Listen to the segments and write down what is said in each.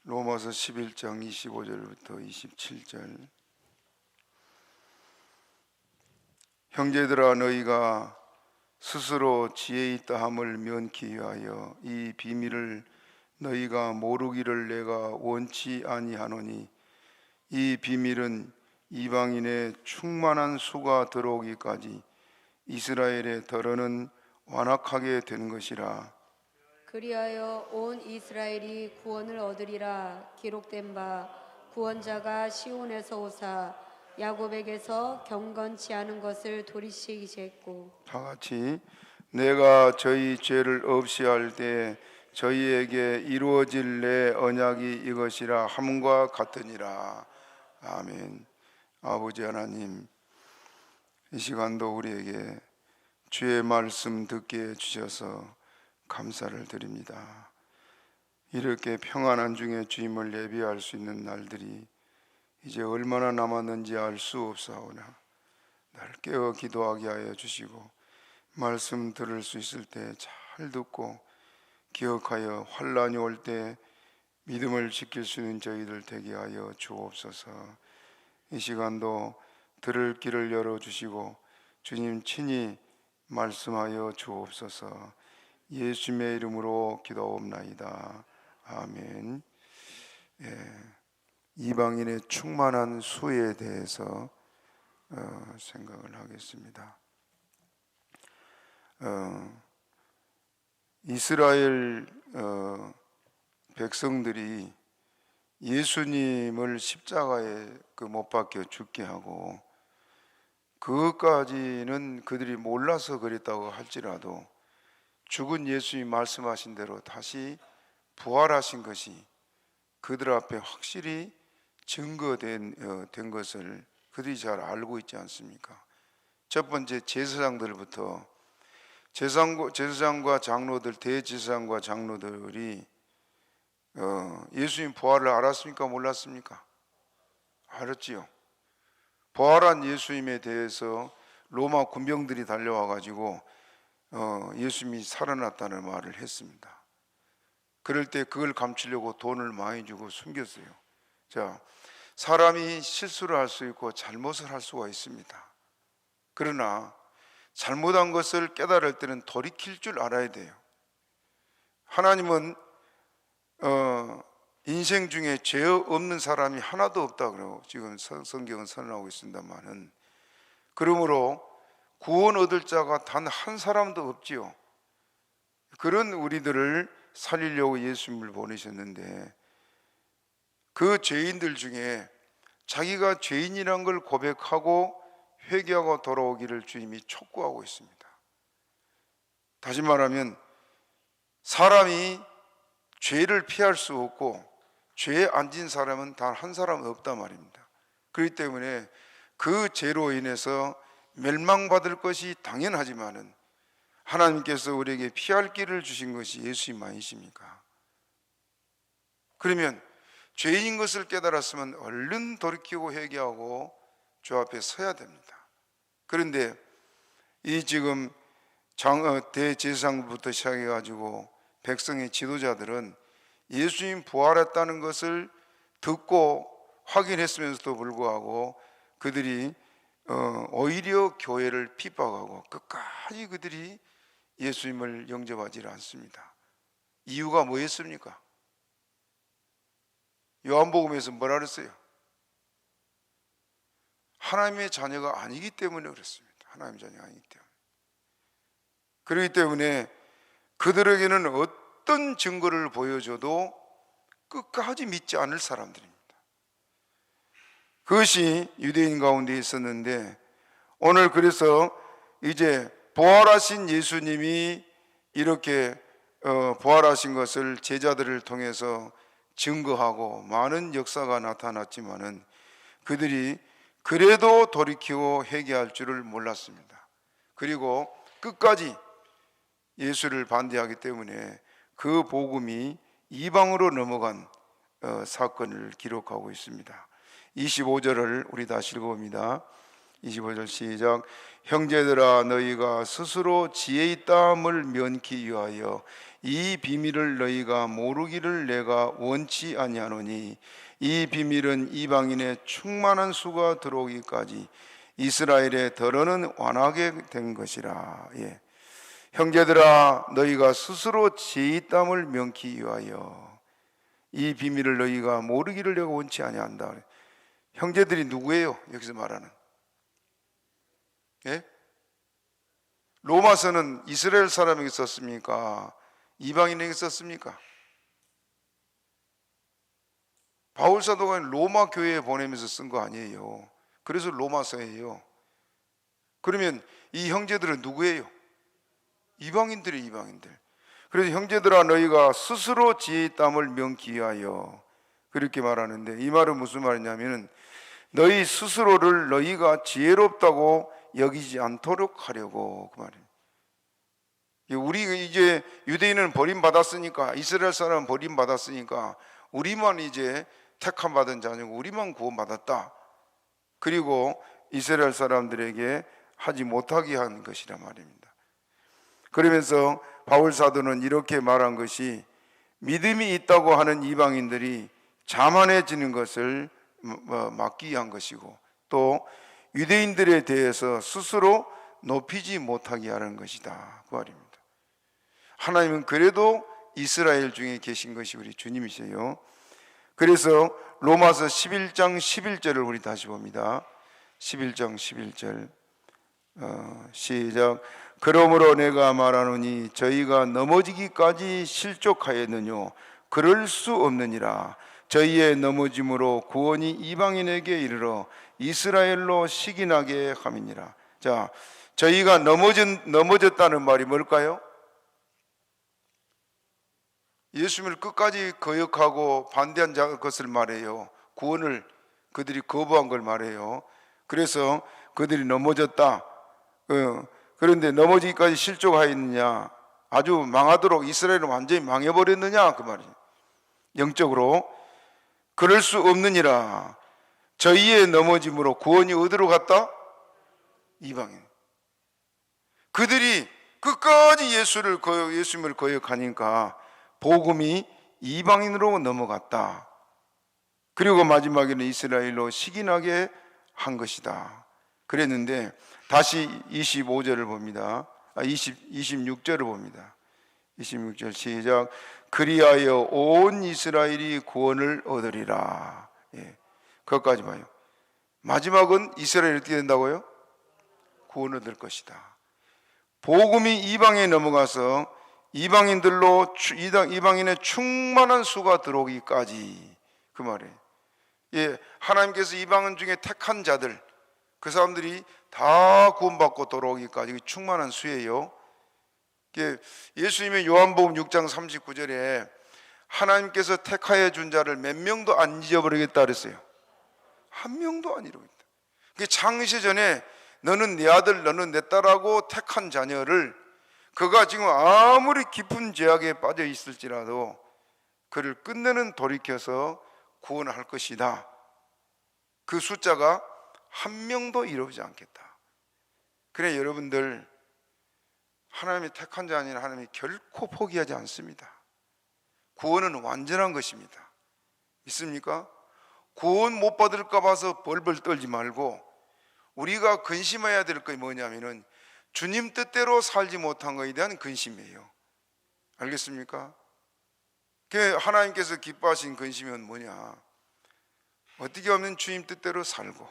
로마서 11장 25절부터 27절. 형제들아, 너희가 스스로 지혜 있다 함을 면키 위하여 이 비밀을 너희가 모르기를 내가 원치 아니하노니, 이 비밀은 이방인의 충만한 수가 들어오기까지 이스라엘의 덜어는 완악하게 된 것이라. 그리하여 온 이스라엘이 구원을 얻으리라. 기록된 바 구원자가 시온에서 오사 야곱에게서 경건치 않은 것을 돌이키시겠고. 다 같이. 내가 저희 죄를 없이 할 때 저희에게 이루어질 내 언약이 이것이라 함과 같으니라. 아멘. 아버지 하나님, 이 시간도 우리에게 주의 말씀 듣게 해주셔서 감사를 드립니다. 이렇게 평안한 중에 주임을 예비할 수 있는 날들이 이제 얼마나 남았는지 알 수 없사오나 날 깨어 기도하게 하여 주시고, 말씀 들을 수 있을 때 잘 듣고 기억하여 환난이 올 때 믿음을 지킬 수 있는 저희들 되게 하여 주옵소서. 이 시간도 들을 길을 열어주시고 주님 친히 말씀하여 주옵소서. 예수님의 이름으로 기도옵나이다. 아멘. 이방인의 충만한 수에 대해서 생각을 하겠습니다. 이스라엘 백성들이 예수님을 십자가에 못 박혀 죽게 하고, 그것까지는 그들이 몰라서 그랬다고 할지라도 죽은 예수님 말씀하신 대로 다시 부활하신 것이 그들 앞에 확실히 증거된 것을 그들이 잘 알고 있지 않습니까? 첫 번째, 제사장들부터, 제사장과 장로들, 대제사장과 장로들이 예수님 부활을 알았습니까? 몰랐습니까? 알았지요. 부활한 예수님에 대해서 로마 군병들이 달려와 가지고 예수님이 살아났다는 말을 했습니다. 그럴 때 그걸 감추려고 돈을 많이 주고 숨겼어요. 자, 사람이 실수를 할 수 있고 잘못을 할 수가 있습니다. 그러나 잘못한 것을 깨달을 때는 돌이킬 줄 알아야 돼요. 하나님은 인생 중에 죄 없는 사람이 하나도 없다고 지금 성경은 선언하고 있습니다만은, 그러므로 구원 얻을 자가 단 한 사람도 없지요. 그런 우리들을 살리려고 예수님을 보내셨는데, 그 죄인들 중에 자기가 죄인이란 걸 고백하고 회개하고 돌아오기를 주님이 촉구하고 있습니다. 다시 말하면 사람이 죄를 피할 수 없고 죄에 안 진 사람은 단 한 사람 없단 말입니다. 그렇기 때문에 그 죄로 인해서 멸망받을 것이 당연하지만은 하나님께서 우리에게 피할 길을 주신 것이 예수님 아니십니까? 그러면 죄인 것을 깨달았으면 얼른 돌이키고 회개하고 주 앞에 서야 됩니다. 그런데 이 지금 대제사장부터 시작해가지고 백성의 지도자들은 예수님 부활했다는 것을 듣고 확인했으면서도 불구하고 그들이 오히려 교회를 핍박하고 끝까지 그들이 예수님을 영접하지 않습니다. 이유가 뭐였습니까? 요한복음에서 뭐라 그랬어요? 하나님의 자녀가 아니기 때문에 그렇습니다. 하나님의 자녀가 아니기 때문에. 그렇기 때문에 그들에게는 어떤 증거를 보여줘도 끝까지 믿지 않을 사람들입니다. 그것이 유대인 가운데 있었는데, 오늘 그래서 이제 부활하신 예수님이 이렇게 부활하신 것을 제자들을 통해서 증거하고 많은 역사가 나타났지만은 그들이 그래도 돌이키고 회개할 줄을 몰랐습니다. 그리고 끝까지 예수를 반대하기 때문에 그 복음이 이방으로 넘어간 사건을 기록하고 있습니다. 25절을 우리 다시 읽어봅니다. 25절 시작. 형제들아, 너희가 스스로 지혜 있다함을 면키 위하여 이 비밀을 너희가 모르기를 내가 원치 아니하노니 이 비밀은 이방인의 충만한 수가 들어오기까지 이스라엘의 덜어는 완하게 된 것이라. 예. 형제들아 너희가 스스로 제 땀을 명기 위하여 이 비밀을 너희가 모르기를 내가 원치 아니한다. 형제들이 누구예요? 여기서 말하는, 예? 로마서는 이스라엘 사람에게 썼습니까? 이방인에게 썼습니까? 바울 사도가 로마 교회에 보내면서 쓴 거 아니에요. 그래서 로마서예요. 그러면 이 형제들은 누구예요? 이방인들이 이방인들. 그래서 형제들아 너희가 스스로 지혜의 땀을 명기하여, 그렇게 말하는데, 이 말은 무슨 말이냐면 너희 스스로를 너희가 지혜롭다고 여기지 않도록 하려고, 그 말이에요. 우리 이제 유대인은 버림받았으니까, 이스라엘 사람은 버림받았으니까 우리만 이제 택함 받은 자녀고 우리만 구원받았다. 그리고 이스라엘 사람들에게 하지 못하게 한 것이라 말입니다. 그러면서 바울 사도는 이렇게 말한 것이, 믿음이 있다고 하는 이방인들이 자만해지는 것을 막기 위한 것이고, 또 유대인들에 대해서 스스로 높이지 못하게 하는 것이다, 그 말입니다. 하나님은 그래도 이스라엘 중에 계신 것이 우리 주님이세요. 그래서 로마서 11장 11절을 우리 다시 봅니다. 11장 11절 시작. 그러므로 내가 말하노니 저희가 넘어지기까지 실족하였느뇨? 그럴 수 없느니라. 저희의 넘어짐으로 구원이 이방인에게 이르러 이스라엘로 시기나게 함이니라. 자, 저희가 넘어졌다는 말이 뭘까요? 예수님을 끝까지 거역하고 반대한 것을 말해요. 구원을 그들이 거부한 걸 말해요. 그래서 그들이 넘어졌다. 그런데 넘어지기까지 실족하였느냐? 아주 망하도록 이스라엘은 완전히 망해버렸느냐? 그 말이에요. 영적으로 그럴 수 없느니라. 저희의 넘어짐으로 구원이 어디로 갔다? 이방인. 그들이 끝까지 예수님을 거역하니까 복음이 이방인으로 넘어갔다. 그리고 마지막에는 이스라엘로 시기나게 한 것이다. 그랬는데 다시 25절을 봅니다. 26절을 봅니다. 26절 시작. 그리하여 온 이스라엘이 구원을 얻으리라. 예, 그것까지 봐요. 마지막은 이스라엘이 어떻게 된다고요? 구원을 얻을 것이다. 복음이 이방에 넘어가서 이방인들로 이방인의 충만한 수가 들어오기까지, 그 말이에요. 예, 하나님께서 이방인 중에 택한 자들, 그 사람들이 다 구원받고 돌아오기까지 충만한 수예요. 예수님의 요한복음 6장 39절에 하나님께서 택하여 준 자를 몇 명도 안 잊어버리겠다 그랬어요. 한 명도 안 잃어버린다. 창세 전에 너는 내 아들, 너는 내 딸하고 택한 자녀를, 그가 지금 아무리 깊은 죄악에 빠져 있을지라도 그를 끝내는 돌이켜서 구원할 것이다. 그 숫자가 한 명도 잃어오지 않겠다. 그래, 여러분들, 하나님이 택한 자 아닌 하나님이 결코 포기하지 않습니다. 구원은 완전한 것입니다. 믿습니까? 구원 못 받을까 봐서 벌벌 떨지 말고, 우리가 근심해야 될 것이 뭐냐면은 주님 뜻대로 살지 못한 것에 대한 근심이에요. 알겠습니까? 하나님께서 기뻐하신 근심은 뭐냐? 어떻게 하면 주님 뜻대로 살고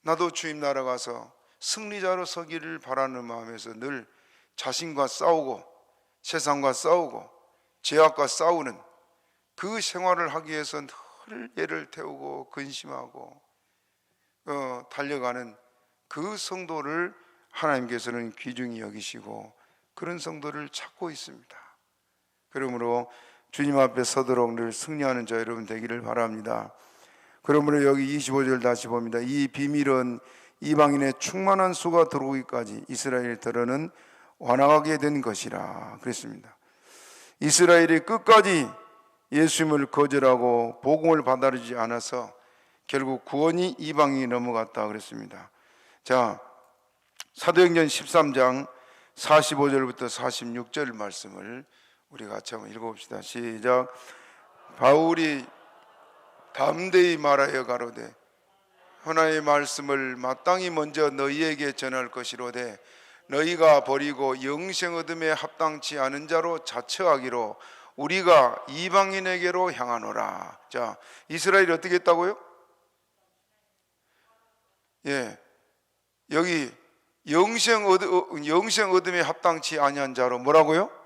나도 주님 나라 가서 승리자로 서기를 바라는 마음에서 늘 자신과 싸우고 세상과 싸우고 죄악과 싸우는 그 생활을 하기 위해서 늘 애를 태우고 근심하고 달려가는 그 성도를 하나님께서는 귀중히 여기시고 그런 성도를 찾고 있습니다. 그러므로 주님 앞에 서도록 늘 승리하는 자 여러분 되기를 바랍니다. 그러므로 여기 25절 다시 봅니다. 이 비밀은 이방인의 충만한 수가 들어오기까지 이스라엘 들어는 완악하게 된 것이라 그랬습니다. 이스라엘이 끝까지 예수님을 거절하고 복음을 받아들이지 않아서 결국 구원이 이방인이 넘어갔다 그랬습니다. 자, 사도행전 13장 45절부터 46절 말씀을 우리 같이 한번 읽어봅시다. 시작. 바울이 담대히 말하여 가로되 하나님의 말씀을 마땅히 먼저 너희에게 전할 것이로되 너희가 버리고 영생 얻음에 합당치 않은 자로 자처하기로 우리가 이방인에게로 향하노라. 자, 이스라엘이 어떻게 했다고요? 예, 여기 영생 얻음에 합당치 아니한 자로 뭐라고요?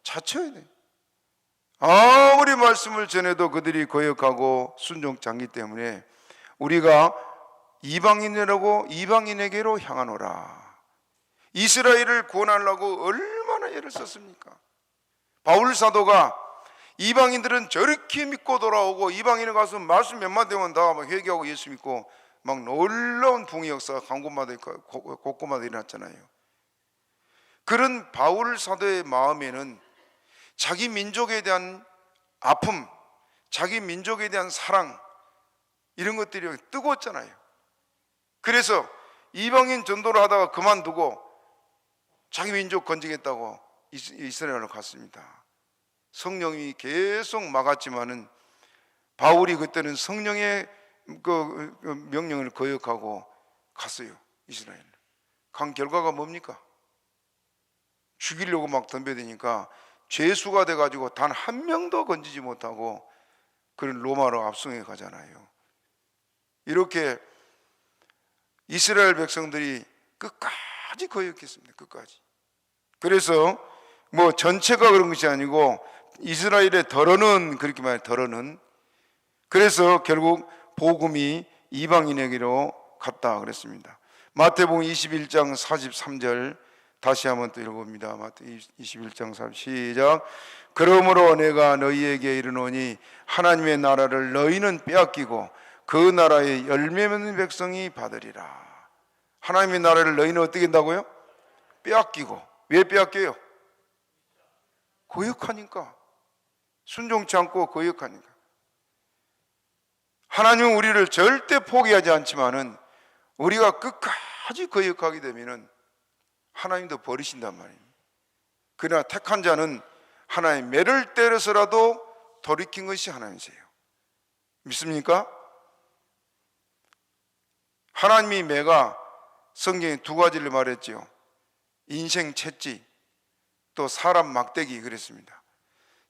자처해야 돼. 아무리 말씀을 전해도 그들이 거역하고 순종치 않기 때문에 우리가 이방인에게로 향하노라. 이스라엘을 구원하려고 얼마나 애를 썼습니까? 바울 사도가 이방인들은 저렇게 믿고 돌아오고 이방인에 가서 말씀 몇마디 되면 다 회개하고 예수 믿고 막 놀라운 붕의 역사가 곳곳마다 일어났잖아요. 그런 바울 사도의 마음에는 자기 민족에 대한 아픔, 자기 민족에 대한 사랑, 이런 것들이 뜨거웠잖아요. 그래서 이방인 전도를 하다가 그만두고 자기 민족 건지겠다고 이스라엘로 갔습니다. 성령이 계속 막았지만은 바울이 그때는 성령의 그 명령을 거역하고 갔어요. 이스라엘. 간 결과가 뭡니까? 죽이려고 막 덤벼대니까 죄수가 돼가지고 단 한 명도 건지지 못하고 그런 로마로 압송해 가잖아요. 이렇게 이스라엘 백성들이 끝까지 거역했습니다. 끝까지. 그래서 뭐 전체가 그런 것이 아니고 이스라엘의 덜어는, 그렇게 말해요. 덜어는. 그래서 결국 복음이 이방인에게로 갔다 그랬습니다. 마태복음 21장 43절 다시 한번 또 읽어봅니다. 마태복음 21장 3 시작. 그러므로 내가 너희에게 이르노니 하나님의 나라를 너희는 빼앗기고 그 나라의 열매 맺는 백성이 받으리라. 하나님의 나라를 너희는 어떻게 한다고요? 빼앗기고. 왜 빼앗겨요? 거역하니까. 순종치 않고 거역하니까. 하나님은 우리를 절대 포기하지 않지만은 우리가 끝까지 거역하게 되면은 하나님도 버리신단 말입니다. 그러나 택한 자는 하나님 매를 때려서라도 돌이킨 것이 하나님이세요. 믿습니까? 하나님이 매가 성경에 두 가지를 말했지요. 인생 채찍, 또 사람 막대기 그랬습니다.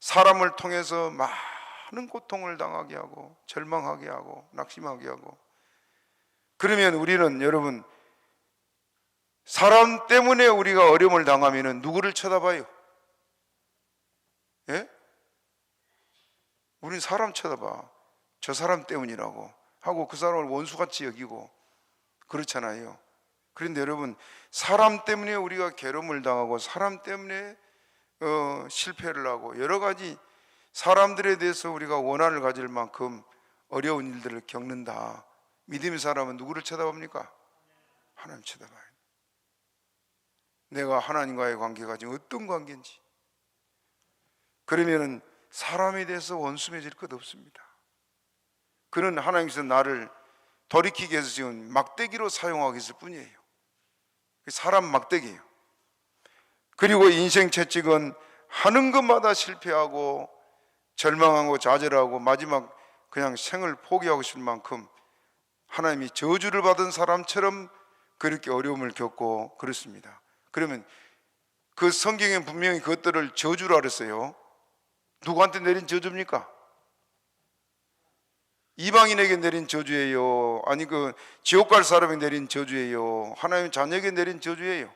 사람을 통해서 많은 고통을 당하게 하고 절망하게 하고 낙심하게 하고. 그러면 우리는 여러분 사람 때문에 우리가 어려움을 당하면 누구를 쳐다봐요? 예? 우린 사람 쳐다봐. 저 사람 때문이라고 하고 그 사람을 원수같이 여기고 그렇잖아요. 그런데 여러분 사람 때문에 우리가 괴로움을 당하고 사람 때문에 실패를 하고 여러 가지 사람들에 대해서 우리가 원한을 가질 만큼 어려운 일들을 겪는다. 믿음의 사람은 누구를 쳐다봅니까? 하나님 쳐다봐요. 내가 하나님과의 관계가 지금 어떤 관계인지. 그러면은 사람에 대해서 원수 맺을 것 없습니다. 그는 하나님께서 나를 돌이키기 위해서 지금 막대기로 사용하고 있을 뿐이에요. 사람 막대기예요. 그리고 인생 채찍은 하는 것마다 실패하고 절망하고 좌절하고 마지막 그냥 생을 포기하고 싶을 만큼 하나님이 저주를 받은 사람처럼 그렇게 어려움을 겪고 그렇습니다. 그러면 그 성경에 분명히 그것들을 저주라 그랬어요. 누구한테 내린 저주입니까? 이방인에게 내린 저주예요? 아니 그 지옥 갈 사람에게 내린 저주예요? 하나님의 자녀에게 내린 저주예요?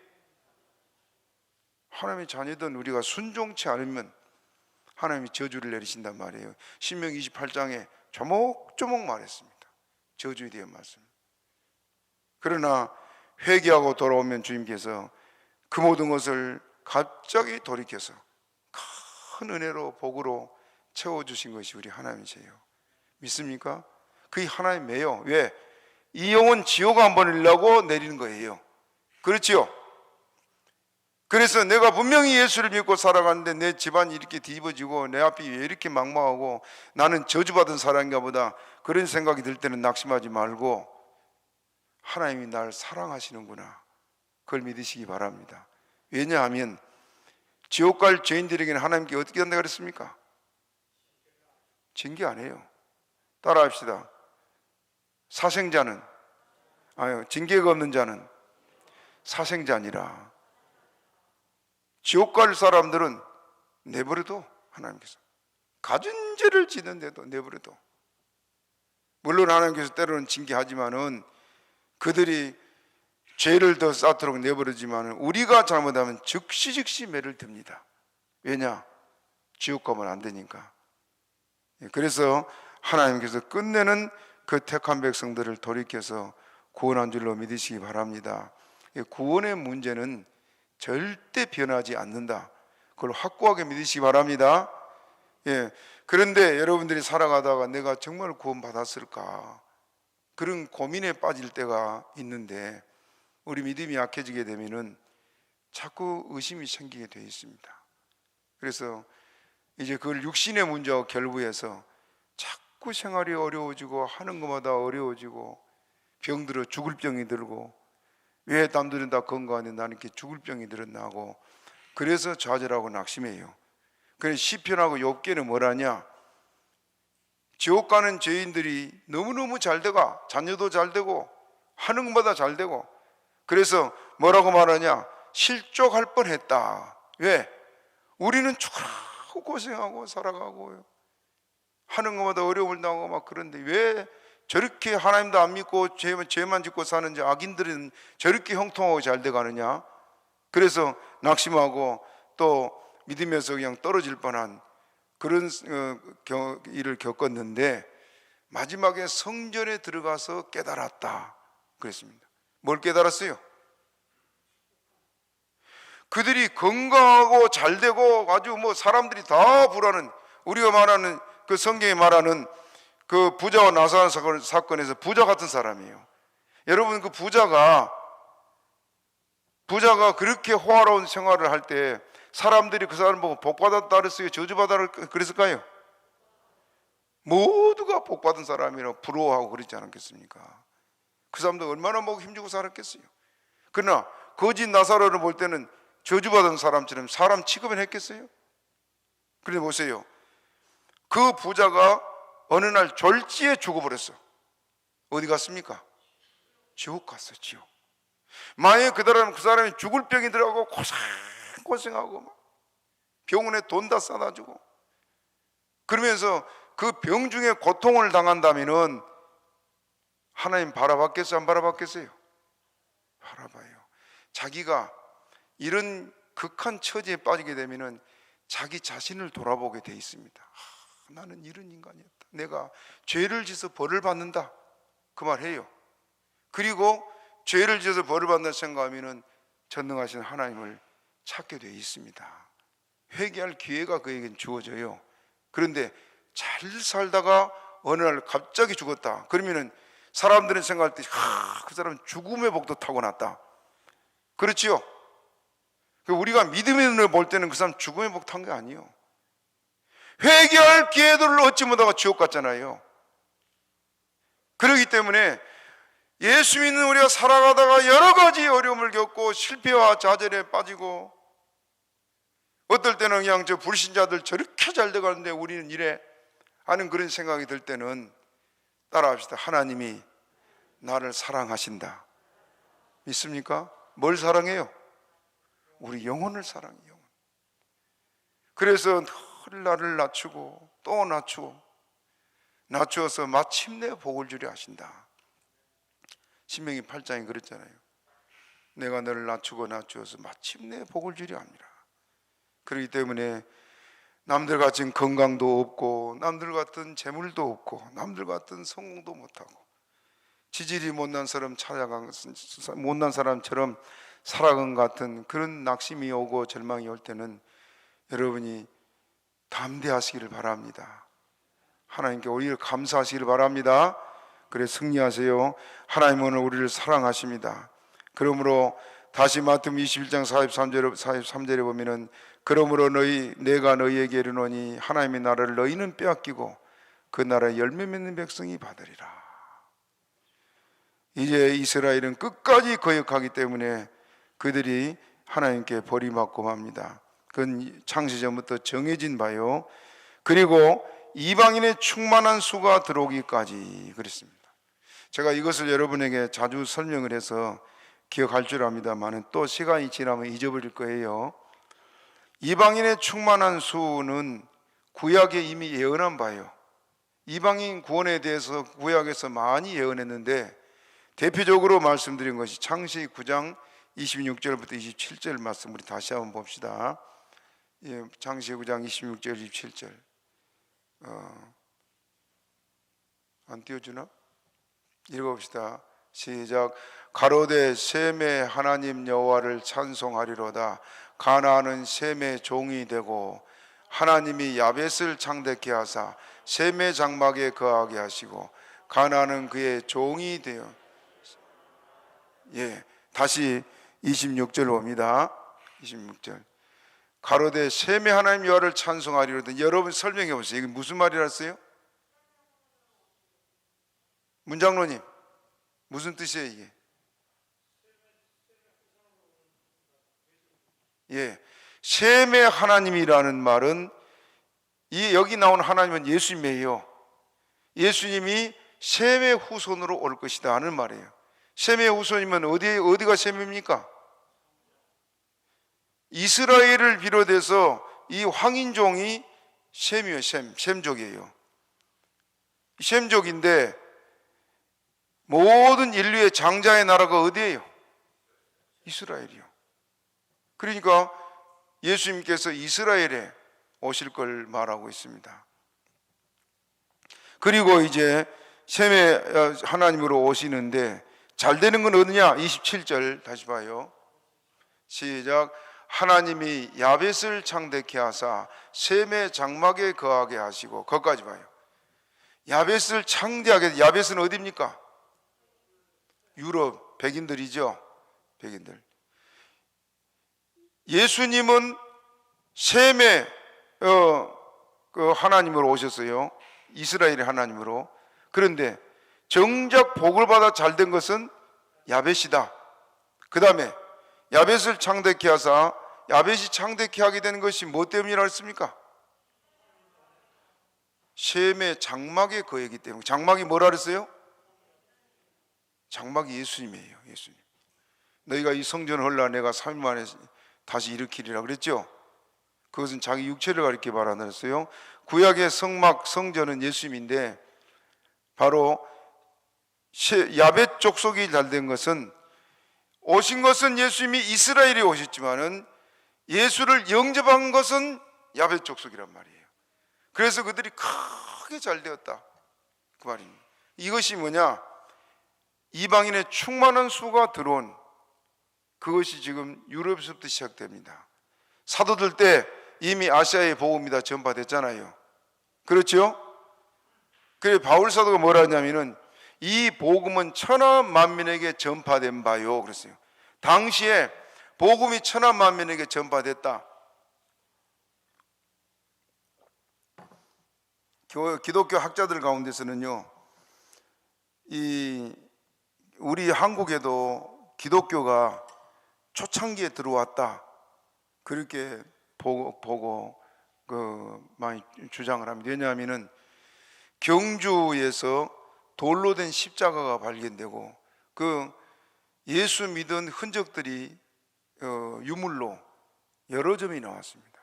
하나님의 자녀든 우리가 순종치 않으면 하나님이 저주를 내리신단 말이에요. 신명기 28장에 조목조목 말했습니다. 저주에 대한 말씀. 그러나 회개하고 돌아오면 주님께서 그 모든 것을 갑자기 돌이켜서 큰 은혜로 복으로 채워주신 것이 우리 하나님이세요. 믿습니까? 그게 하나님 매요. 왜? 이 영혼 지옥 안 보내려고 내리는 거예요. 그렇지요? 그래서 내가 분명히 예수를 믿고 살아가는데 내 집안이 이렇게 뒤집어지고 내 앞이 왜 이렇게 막막하고 나는 저주받은 사람인가 보다, 그런 생각이 들 때는 낙심하지 말고 하나님이 날 사랑하시는구나, 그걸 믿으시기 바랍니다. 왜냐하면 지옥 갈 죄인들에게는 하나님께 어떻게 한다 그랬습니까? 징계 안 해요. 따라합시다. 사생자는, 징계가 없는 자는 사생자니라. 지옥 갈 사람들은 내버려둬. 하나님께서 가진 죄를 짓는데도 내버려둬. 물론 하나님께서 때로는 징계하지만은 그들이 죄를 더 쌓도록 내버리지만 우리가 잘못하면 즉시 매를 듭니다. 왜냐? 지옥 가면 안 되니까. 그래서 하나님께서 끝내는 그 택한 백성들을 돌이켜서 구원한 줄로 믿으시기 바랍니다. 구원의 문제는 절대 변하지 않는다. 그걸 확고하게 믿으시기 바랍니다. 그런데 여러분들이 살아가다가 내가 정말 구원받았을까? 그런 고민에 빠질 때가 있는데 우리 믿음이 약해지게 되면은 자꾸 의심이 생기게 되어 있습니다. 그래서 이제 그걸 육신의 문제와 결부해서 자꾸 생활이 어려워지고 하는 것마다 어려워지고 병들어 죽을 병이 들고 왜 남들은 다 건강한데 나는 이렇게 죽을 병이 들었나 하고 그래서 좌절하고 낙심해요. 그래서 시편하고 욥기는 뭐라냐? 지옥 가는 죄인들이 너무너무 잘 되가 자녀도 잘 되고 하는 것마다 잘 되고 그래서 뭐라고 말하냐? 실족할 뻔했다. 왜? 우리는 죽으라고 고생하고 살아가고 하는 것마다 어려움을 당하고 막 그런데 왜 저렇게 하나님도 안 믿고 죄만 짓고 사는지 악인들은 저렇게 형통하고 잘 돼가느냐? 그래서 낙심하고 또 믿으면서 그냥 떨어질 뻔한 그런 일을 겪었는데 마지막에 성전에 들어가서 깨달았다 그랬습니다. 뭘 깨달았어요? 그들이 건강하고 잘 되고 아주 뭐 사람들이 다 부르는 우리가 말하는 그 성경에 말하는 그 부자와 나사로 사건에서 부자 같은 사람이에요. 여러분 그 부자가 그렇게 호화로운 생활을 할 때 사람들이 그 사람 보고 복받았다 그랬어요? 저주받았다 그랬을까요? 모두가 복받은 사람이라 부러워하고 그러지 않았겠습니까? 그 사람도 얼마나 먹고 힘주고 살았겠어요. 그러나 거짓 나사로를 볼 때는 저주받은 사람처럼 사람 취급을 했겠어요? 그런데 보세요. 그 부자가 어느 날 졸지에 죽어버렸어. 어디 갔습니까? 지옥 갔어. 지옥. 만약에 그 사람이 죽을 병이 들어가고 고생하고 막 병원에 돈 다 싸다 주고 그러면서 그 병 중에 고통을 당한다면은 하나님 바라봤겠어요? 안 바라봤겠어요? 바라봐요. 자기가 이런 극한 처지에 빠지게 되면은 자기 자신을 돌아보게 돼 있습니다. 나는 이런 인간이었다. 내가 죄를 지어서 벌을 받는다. 그 말 해요. 그리고 죄를 지어서 벌을 받는다 생각하면은 전능하신 하나님을 찾게 돼 있습니다. 회개할 기회가 그에겐 주어져요. 그런데 잘 살다가 어느 날 갑자기 죽었다. 그러면은 사람들은 생각할 때 그 사람은 죽음의 복도 타고났다. 그렇지요? 우리가 믿음의 눈을 볼 때는 그 사람 죽음의 복 탄 게 아니에요. 회개할 기회들을 얻지 못하고 지옥 갔잖아요. 그렇기 때문에 예수 믿는 우리가 살아가다가 여러 가지 어려움을 겪고 실패와 좌절에 빠지고 어떨 때는 그냥 저 불신자들 저렇게 잘 돼가는데 우리는 이래 하는 그런 생각이 들 때는 따라합시다. 하나님이 나를 사랑하신다. 믿습니까? 뭘 사랑해요? 우리 영혼을 사랑해요. 그래서 늘 나를 낮추고 또 낮추어서 마침내 복을 주려 하신다. 신명기 8장에 그랬잖아요. 내가 너를 낮추어서 마침내 복을 주려 합니다. 그렇기 때문에 남들 같은 건강도 없고 남들 같은 재물도 없고 남들 같은 성공도 못하고 지질이 못난 사람처럼 살아간 같은 그런 낙심이 오고 절망이 올 때는 여러분이 담대하시기를 바랍니다. 하나님께 오히려 감사하시기를 바랍니다. 그래 승리하세요. 하나님은 오늘 우리를 사랑하십니다. 그러므로 다시 마태복음 21장 43절에 보면은 그러므로 내가 너희에게 이르노니 하나님의 나라를 너희는 빼앗기고 그 나라의 열매 맺는 백성이 받으리라. 이제 이스라엘은 끝까지 거역하기 때문에 그들이 하나님께 버림받고 맙니다. 그건 창세전부터 정해진 바요. 그리고 이방인의 충만한 수가 들어오기까지 그랬습니다. 제가 이것을 여러분에게 자주 설명을 해서 기억할 줄 압니다만 또 시간이 지나면 잊어버릴 거예요. 이방인의 충만한 수는 구약에 이미 예언한 바예요. 이방인 구원에 대해서 구약에서 많이 예언했는데 대표적으로 말씀드린 것이 창세기 9장 26절부터 27절 말씀 우리 다시 한번 봅시다. 예, 창세기 9장 26절 27절 안 띄워주나? 읽어봅시다. 시작. 가로되 셈의 하나님 여호와를 찬송하리로다. 가나안은 셈의 종이 되고 하나님이 야벳을 창대케 하사 셈의 장막에 거하게 하시고 가나안은 그의 종이 되어. 예, 다시 26절 봅니다. 26절. 가로되 셈의 하나님 여호와를 찬송하리로다. 여러분 설명해 보세요. 이게 무슨 말이라어요? 문장로님, 무슨 뜻이에요 이게? 예, 셈의 하나님이라는 말은 여기 나온 하나님은 예수님이에요. 예수님이 셈의 후손으로 올 것이다 하는 말이에요. 셈의 후손이면 어디가 셈입니까? 이스라엘을 비롯해서 이 황인종이 셈이에요. 셈족이에요. 셈족인데 모든 인류의 장자의 나라가 어디예요? 이스라엘이요. 그러니까 예수님께서 이스라엘에 오실 걸 말하고 있습니다. 그리고 이제 셈의 하나님으로 오시는데 잘 되는 건 어디냐? 27절 다시 봐요. 시작. 하나님이 야벳을 창대케 하사 셈의 장막에 거하게 하시고, 거기까지 봐요. 야벳을 창대하게. 야벳은 어디입니까? 유럽 백인들이죠. 백인들. 예수님은 셈의 그 하나님으로 오셨어요. 이스라엘의 하나님으로. 그런데 정작 복을 받아 잘된 것은 야벳이다. 그 다음에 야벳을 창대케 하사, 야벳이 창대케 하게 된 것이 뭐 때문이라 했습니까? 셈의 장막에 거했기 때문에. 장막이 뭐라 그랬어요? 장막이 예수님이에요. 예수님. 너희가 이 성전을 헐라 내가 3일 만에 다시 일으키리라 그랬죠. 그것은 자기 육체를 가리켜 말하는 거였어요. 구약의 성막 성전은 예수님인데 바로 야벳 족속이 잘된 것은, 오신 것은 예수님이 이스라엘에 오셨지만은 예수를 영접한 것은 야벳 족속이란 말이에요. 그래서 그들이 크게 잘 되었다 그 말입니다. 이것이 뭐냐? 이방인의 충만한 수가 들어온, 그것이 지금 유럽에서부터 시작됩니다. 사도들 때 이미 아시아의 복음이 다 전파됐잖아요. 그렇죠? 그래 바울 사도가 뭐라 하냐면은 이 복음은 천하 만민에게 전파된 바요 그랬어요. 당시에 복음이 천하 만민에게 전파됐다. 기독교 학자들 가운데서는요, 우리 한국에도 기독교가 초창기에 들어왔다 그렇게 보고 많이 주장을 합니다. 왜냐하면은 경주에서 돌로 된 십자가가 발견되고 그 예수 믿은 흔적들이 유물로 여러 점이 나왔습니다.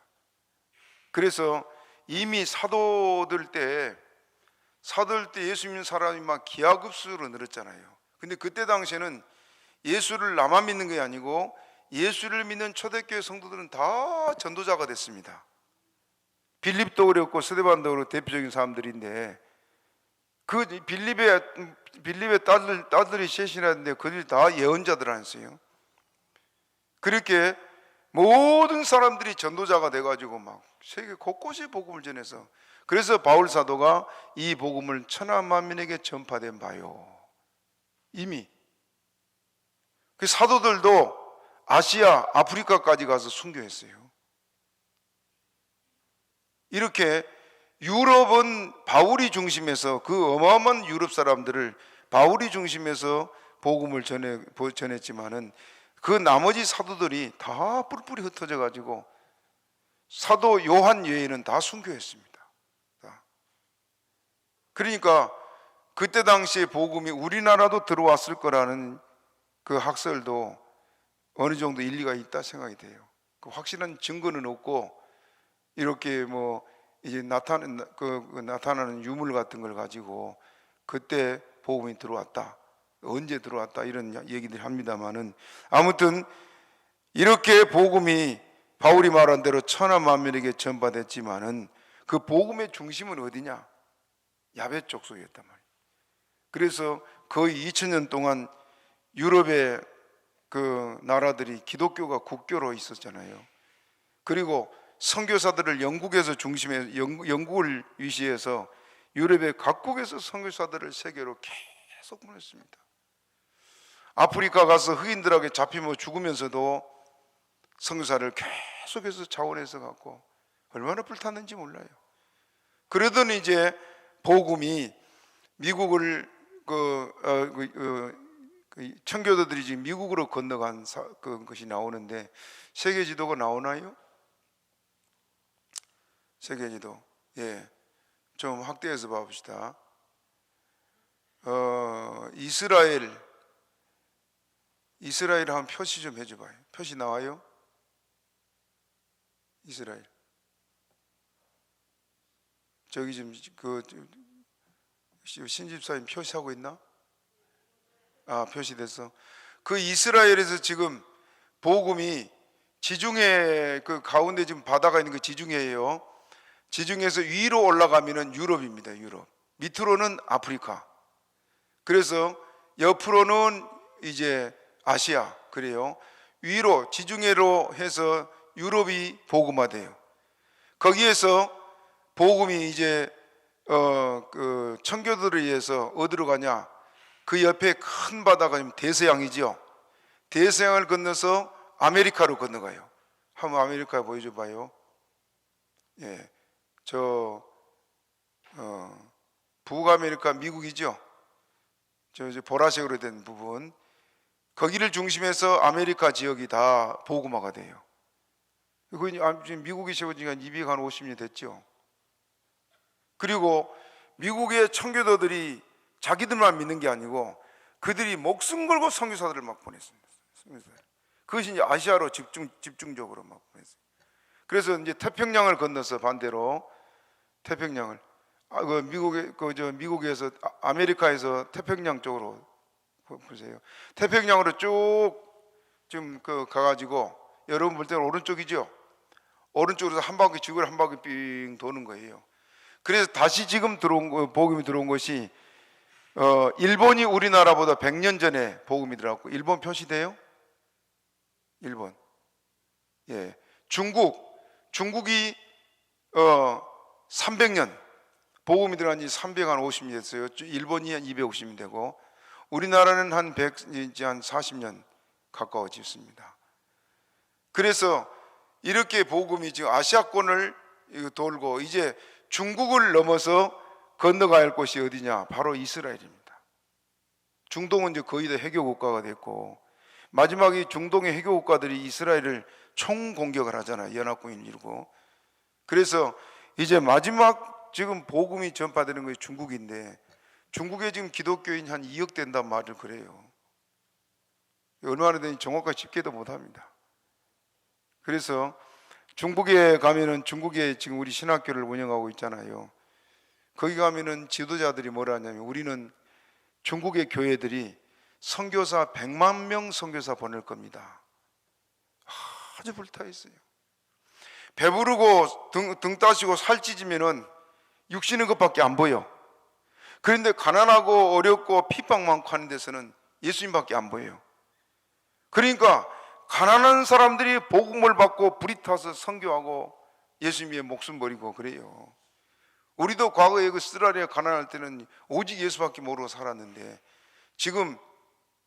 그래서 이미 사도들 때 예수 믿는 사람이 막 기하급수로 늘었잖아요. 근데 그때 당시에는 예수를 나만 믿는 게 아니고 예수를 믿는 초대교회 성도들은 다 전도자가 됐습니다. 빌립도 그랬고 스데반도 그렇고 대표적인 사람들인데 그 빌립의 딸들이 셋이라는데 그들이 다 예언자들 아니었어요. 그렇게 모든 사람들이 전도자가 돼가지고 막 세계 곳곳에 복음을 전해서, 그래서 바울 사도가 이 복음을 천하 만민에게 전파된 바요. 이미 그 사도들도 아시아, 아프리카까지 가서 순교했어요. 이렇게 유럽은 바울이 중심에서, 그 어마어마한 유럽 사람들을 바울이 중심에서 복음을 전했지만은 그 나머지 사도들이 다 뿔뿔이 흩어져 가지고 사도 요한 외에는 다 순교했습니다. 그러니까 그때 당시에 복음이 우리나라도 들어왔을 거라는 그 학설도 어느 정도 일리가 있다 생각이 돼요. 그 확실한 증거는 없고 이렇게 뭐 이제 나타나는 유물 같은 걸 가지고 그때 복음이 들어왔다, 언제 들어왔다 이런 얘기들 합니다만은, 아무튼 이렇게 복음이 바울이 말한 대로 천하 만민에게 전파됐지만은 그 복음의 중심은 어디냐? 야베 족속이었단 말이에요. 그래서 거의 2000년 동안 유럽의 그 나라들이 기독교가 국교로 있었잖아요. 그리고 선교사들을 영국에서 중심에 영국을 위시해서 유럽의 각국에서 선교사들을 세계로 계속 보냈습니다. 아프리카 가서 흑인들에게 잡히며 죽으면서도 선교사를 계속해서 자원해서 갖고 얼마나 불탔는지 몰라요. 그러더니 이제 복음이 미국을 청교도들이 지금 미국으로 건너간 것이 나오는데, 세계 지도가 나오나요? 세계 지도, 예, 좀 확대해서 봐봅시다. 이스라엘 한번 표시 좀 해줘봐요. 표시 나와요? 이스라엘. 저기 지금 신집사님 표시하고 있나? 아, 표시됐어. 그 이스라엘에서 지금 복음이 지중해 그 가운데 지금 바다가 있는 그 지중해예요. 지중해에서 위로 올라가면은 유럽입니다. 유럽. 밑으로는 아프리카. 그래서 옆으로는 이제 아시아. 그래요. 위로 지중해로 해서 유럽이 복음화돼요. 거기에서 복음이 이제 그 청교도를 위해서 어디로 가냐? 그 옆에 큰 바다가 지금 대서양이죠. 대서양을 건너서 아메리카로 건너가요. 한번 아메리카 보여줘 봐요. 예, 북아메리카 미국이죠. 저 보라색으로 된 부분, 거기를 중심해서 아메리카 지역이 다 복음화가 돼요. 그 지금 미국이 세워진 지가 250년 됐죠. 그리고 미국의 청교도들이 자기들만 믿는 게 아니고 그들이 목숨 걸고 선교사들을 막 보냈습니다. 그것이 이제 아시아로 집중적으로 막 보냈어요. 그래서 이제 태평양을 건너서 반대로 태평양을 미국에서 아메리카에서 태평양 쪽으로 보세요. 태평양으로 쭉 좀 가가지고 여러분 볼 때는 오른쪽이죠. 오른쪽으로 한 바퀴 지구를 한 바퀴 삥 도는 거예요. 그래서 다시 지금 복음이 들어온 것이 일본이 우리나라보다 100년 전에 복음이 들어왔고, 일본 표시돼요? 일본. 예. 중국이 300년 복음이 들어간 지 350년 됐어요. 일본이 한 250년 되고 우리나라는 한 40년 가까워졌습니다. 그래서 이렇게 복음이 지금 아시아권을 돌고 이제 중국을 넘어서 건너가야 할 곳이 어디냐? 바로 이스라엘입니다. 중동은 이제 거의 다 해교 국가가 됐고, 마지막에 중동의 해교 국가들이 이스라엘을 총공격을 하잖아요. 연합군을 이루고. 그래서 이제 마지막 지금 복음이 전파되는 것이 중국인데, 중국에 지금 기독교인이 한 2억 된단 말을 그래요. 얼마나 되는지 정확하게 집계도 못합니다. 그래서 중국에 가면은, 중국에 지금 우리 신학교를 운영하고 있잖아요. 거기 가면은 지도자들이 뭐라 하냐면, 우리는 중국의 교회들이 선교사 100만 명 선교사 보낼 겁니다. 아주 불타 있어요. 배부르고 등 따시고 살찌지면은 육신의 것밖에 안 보여. 그런데 가난하고 어렵고 핍박 많고 하는 데서는 예수님밖에 안 보여요. 그러니까 가난한 사람들이 복음을 받고 불이 타서 선교하고 예수님의 목숨 버리고 그래요. 우리도 과거에 그 쓰라리아 가난할 때는 오직 예수밖에 모르고 살았는데, 지금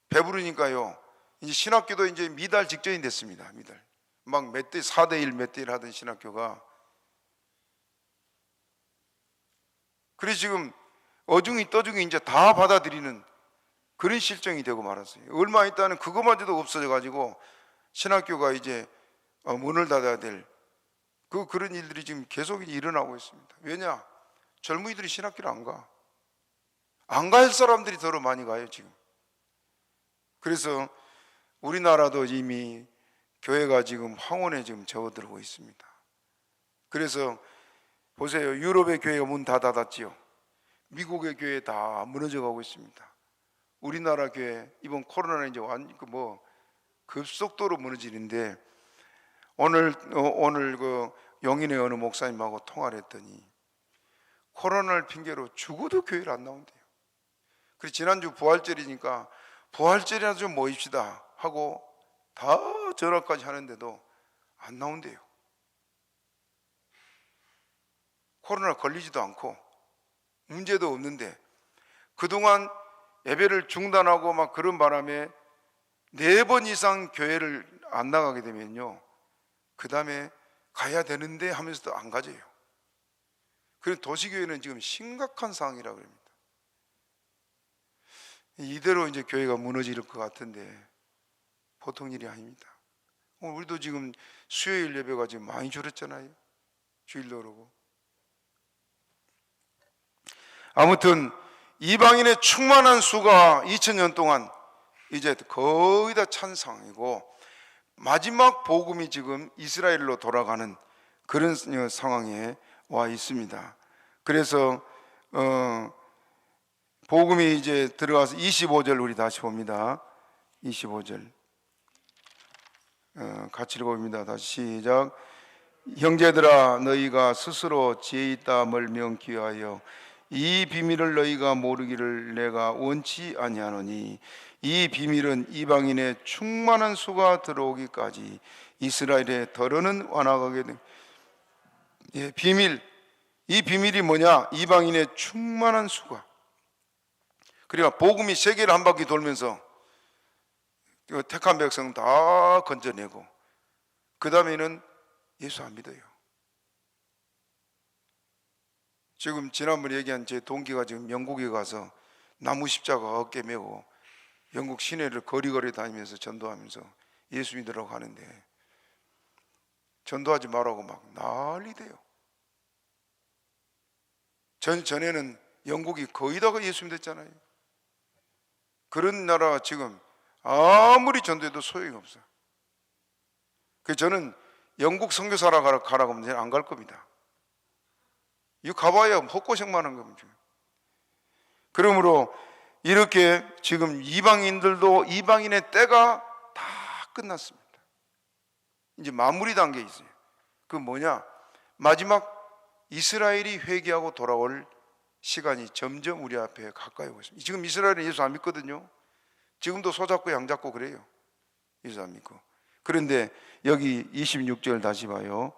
배부르니까요, 이제 신학교도 이제 미달 직전이 됐습니다. 미달. 막 4대1 몇 대1 하던 신학교가. 그래서 지금 어중이 떠중이 이제 다 받아들이는 그런 실정이 되고 말았어요. 얼마 있다는 그것마저도 없어져 가지고 신학교가 이제 문을 닫아야 될 그런 일들이 지금 계속 일어나고 있습니다. 왜냐? 젊은이들이 신학교를 안 가. 안 갈 사람들이 더 많이 가요 지금. 그래서 우리나라도 이미 교회가 지금 황혼에 지금 접어들고 있습니다. 그래서 보세요. 유럽의 교회가 문 다 닫았지요. 미국의 교회 다 무너져 가고 있습니다. 우리나라 교회 이번 코로나는 이제 급속도로 무너지는데 오늘 그 영인의 어느 목사님하고 통화를 했더니 코로나를 핑계로 죽어도 교회를 안 나온대요. 그래서 지난주 부활절이니까 부활절이나 좀 모입시다 하고 다 전화까지 하는데도 안 나온대요. 코로나 걸리지도 않고 문제도 없는데 그동안 예배를 중단하고 막 그런 바람에 4번 이상 교회를 안 나가게 되면요, 그 다음에 가야 되는데 하면서도 안 가져요. 그래서 도시교회는 지금 심각한 상황이라고 합니다. 이대로 이제 교회가 무너질 것 같은데 보통 일이 아닙니다. 우리도 지금 수요일 예배가 지금 많이 줄었잖아요. 주일도 그러고. 아무튼 이방인의 충만한 수가 2000년 동안 이제 거의 다 찬 상황이고 마지막 복음이 지금 이스라엘로 돌아가는 그런 상황에 와 있습니다. 그래서 복음이 이제 들어가서 25절 우리 다시 봅니다. 25절 같이 읽어봅니다. 다시 시작. 형제들아, 너희가 스스로 지혜 있다함을 명기하여 이 비밀을 너희가 모르기를 내가 원치 아니하노니 이 비밀은 이방인의 충만한 수가 들어오기까지 이스라엘의 더러는 완화하게 된 비밀. 이 비밀이 뭐냐? 이방인의 충만한 수가. 그러니까 복음이 세계를 한 바퀴 돌면서 택한 백성 다 건져내고 그 다음에는 예수 안 믿어요. 지금 지난번에 얘기한 제 동기가 지금 영국에 가서 나무 십자가 어깨 메고 영국 시내를 거리거리 다니면서 전도하면서 예수 믿으라고 하는데 전도하지 말라고 막 난리대요. 전에는 영국이 거의 다가 예수 믿었잖아요. 그런 나라가 지금 아무리 전도해도 소용이 없어요. 그래서 저는 영국 선교사라 가라고 하면 안 갈 겁니다. 이거 가봐야 헛고생만 한 겁니다. 그러므로 이렇게 지금 이방인들도 이방인의 때가 다 끝났습니다. 이제 마무리 단계에 있어요. 그 뭐냐? 마지막 이스라엘이 회개하고 돌아올 시간이 점점 우리 앞에 가까이 오고 있습니다. 지금 이스라엘은 예수 안 믿거든요. 지금도 소잡고 양잡고 그래요. 예수 안 믿고. 그런데 여기 26절 다시 봐요.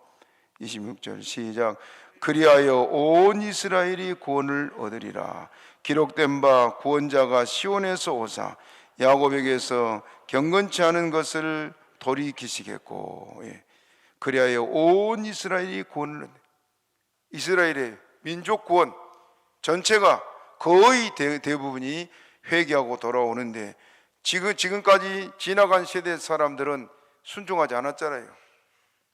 26절 시작. 그리하여 온 이스라엘이 구원을 얻으리라. 기록된 바 구원자가 시온에서 오사 야곱에게서 경건치 않은 것을 돌이키시겠고. 그리하여 온 이스라엘이 구원을 얻으리라. 이스라엘의 민족 구원 전체가 거의 대부분이 회개하고 돌아오는데 지금까지 지나간 세대 사람들은 순종하지 않았잖아요.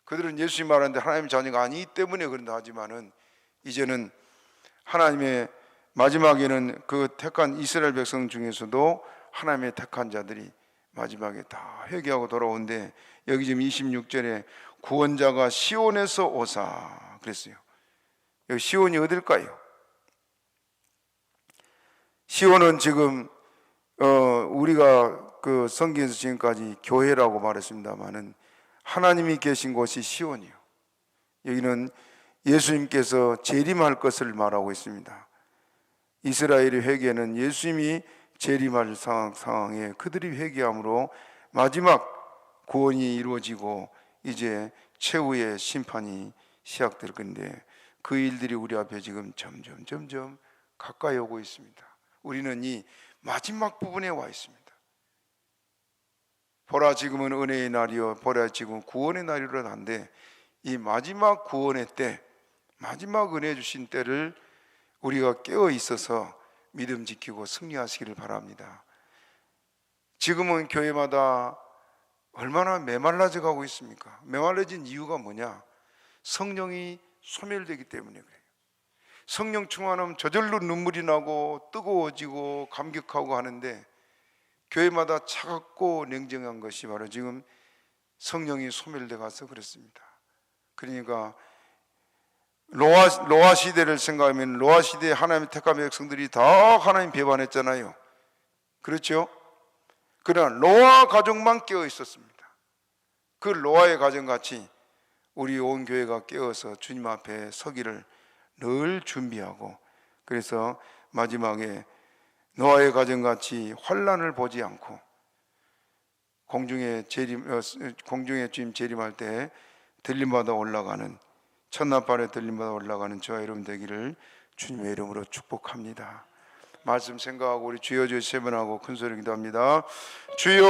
그들은 예수님 말하는데 하나님의 자녀가 아니기 때문에 그런다 하지만은 이제는 하나님의 마지막에는 그 택한 이스라엘 백성 중에서도 하나님의 택한 자들이 마지막에 다 회개하고 돌아오는데 여기 지금 26절에 구원자가 시온에서 오사 그랬어요. 여기 시온이 어딜까요? 시온은 지금 우리가 그 성경에서 지금까지 교회라고 말했습니다만은 하나님이 계신 곳이 시온이요. 여기는 예수님께서 재림할 것을 말하고 있습니다. 이스라엘의 회개는 예수님이 재림할 상황에 그들이 회개함으로 마지막 구원이 이루어지고 이제 최후의 심판이 시작될 건데 그 일들이 우리 앞에 지금 점점 가까이 오고 있습니다. 우리는 이 마지막 부분에 와 있습니다. 보라 지금은 은혜의 날이요 보라 지금 구원의 날이라 한데 이 마지막 구원의 때 마지막 은혜 주신 때를 우리가 깨어 있어서 믿음 지키고 승리하시기를 바랍니다. 지금은 교회마다 얼마나 메말라져 가고 있습니까? 메말라진 이유가 뭐냐? 성령이 소멸되기 때문에 그래요. 성령 충만하면 저절로 눈물이 나고 뜨거워지고 감격하고 하는데, 교회마다 차갑고 냉정한 것이 바로 지금 성령이 소멸돼 가서 그렇습니다. 그러니까 노아 시대를 생각하면, 노아 시대에 하나님의 택한 백성들이 다 하나님 배반했잖아요. 그렇죠? 그러나 노아 가족만 깨어 있었습니다. 그 노아의 가정같이 우리 온 교회가 깨어서 주님 앞에 서기를 늘 준비하고, 그래서 마지막에 노아의 가정같이 환난을 보지 않고 공중에 주님 재림할 때 들림받아 올라가는, 첫날발에 들림받아 올라가는 저와 여러분 되기를 주님의 이름으로 축복합니다. 말씀 생각하고 우리 주여 주여 세 번 하고 큰 소리 기도합니다. 주여